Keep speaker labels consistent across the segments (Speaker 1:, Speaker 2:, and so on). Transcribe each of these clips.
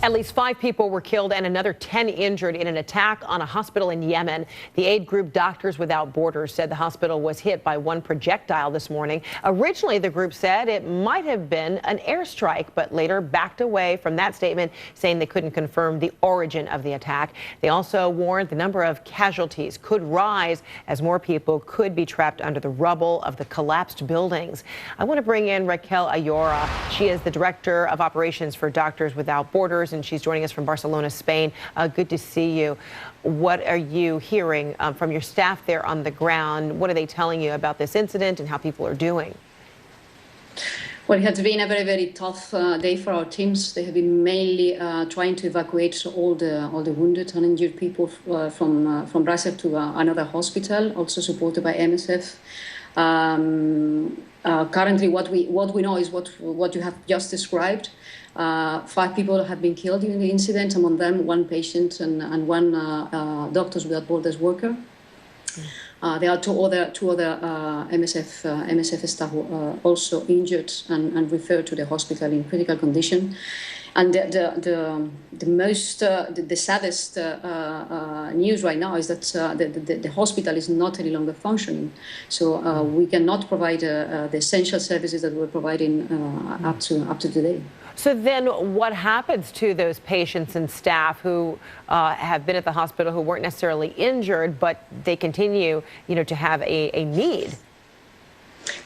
Speaker 1: At least 5 people were killed and another 10 injured in an attack on a hospital in Yemen. The aid group Doctors Without Borders said the hospital was hit by one projectile this morning. Originally, the group said it might have been an airstrike, but later backed away from that statement, saying they couldn't confirm the origin of the attack. They also warned the number of casualties could rise as more people could be trapped under the rubble of the collapsed buildings. I want to bring in Raquel Ayora. She is the director of operations for Doctors Without Borders, and she's joining us from Barcelona, Spain. Good to see you. What are you hearing from your staff there on the ground? What are they telling you about this incident and how people are doing?
Speaker 2: Well, it has been a very, very tough day for our teams. They have been mainly trying to evacuate all the wounded and injured people from Brussels to another hospital, also supported by MSF. Currently, what we know is what you have just described. 5 people have been killed in the incident, among them 1 patient and 1 Doctors Without Borders worker. There are two other MSF staff also injured and referred to the hospital in critical condition. And the saddest news right now is that the hospital is not any longer functioning. So we cannot provide the essential services that we're providing up to today.
Speaker 1: So then what happens to those patients and staff who have been at the hospital who weren't necessarily injured, but they continue, to have a need?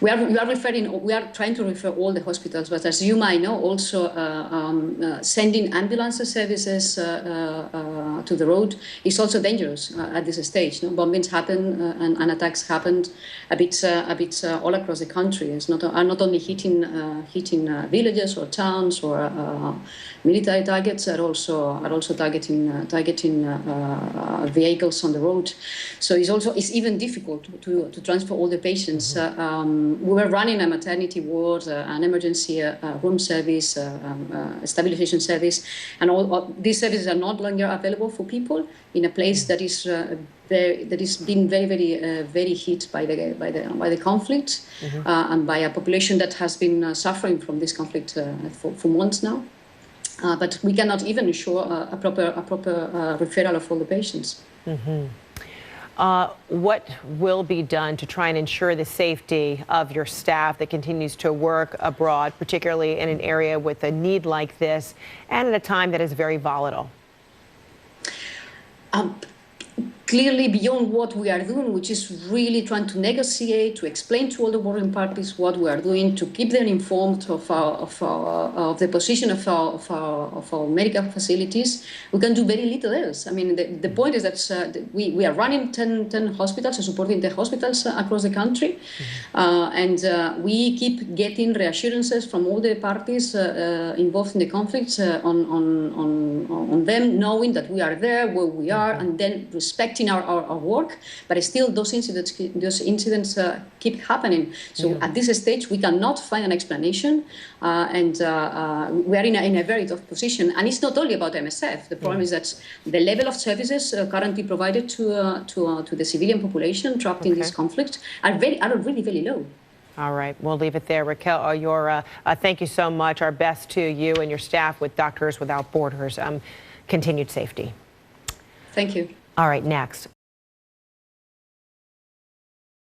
Speaker 2: We are trying to refer all the hospitals, but as you might know, also sending ambulance services to the road is also dangerous at this stage. Bombings happen and attacks happened a bit all across the country. It's not only hitting villages or towns or military targets, are also targeting vehicles on the road. So it's even difficult to transfer all the patients. We were running a maternity ward, an emergency room service, a stabilization service, and all these services are not longer available for people in a place that is been very hit by the conflict and by a population that has been suffering from this conflict for months now. But we cannot even ensure a proper referral of all the patients.
Speaker 1: What will be done to try and ensure the safety of your staff that continues to work abroad, particularly in an area with a need like this and at a time that is very volatile?
Speaker 2: Clearly, beyond what we are doing, which is really trying to negotiate, to explain to all the warring parties what we are doing, to keep them informed of the position of our medical facilities, we can do very little else. I mean, the point is that we are running 10 hospitals and supporting the hospitals across the country, and we keep getting reassurances from all the parties involved in the conflict on them knowing that we are there, where we are, and then respecting our work, but still those incidents keep happening. So at this stage, we cannot find an explanation, and we are in a very tough position. And it's not only about MSF. The problem is that the level of services currently provided to the civilian population trapped in this conflict are really, very low.
Speaker 1: All right, we'll leave it there. Raquel Ayora, thank you so much. Our best to you and your staff with Doctors Without Borders. Continued safety.
Speaker 2: Thank you.
Speaker 1: All right, next.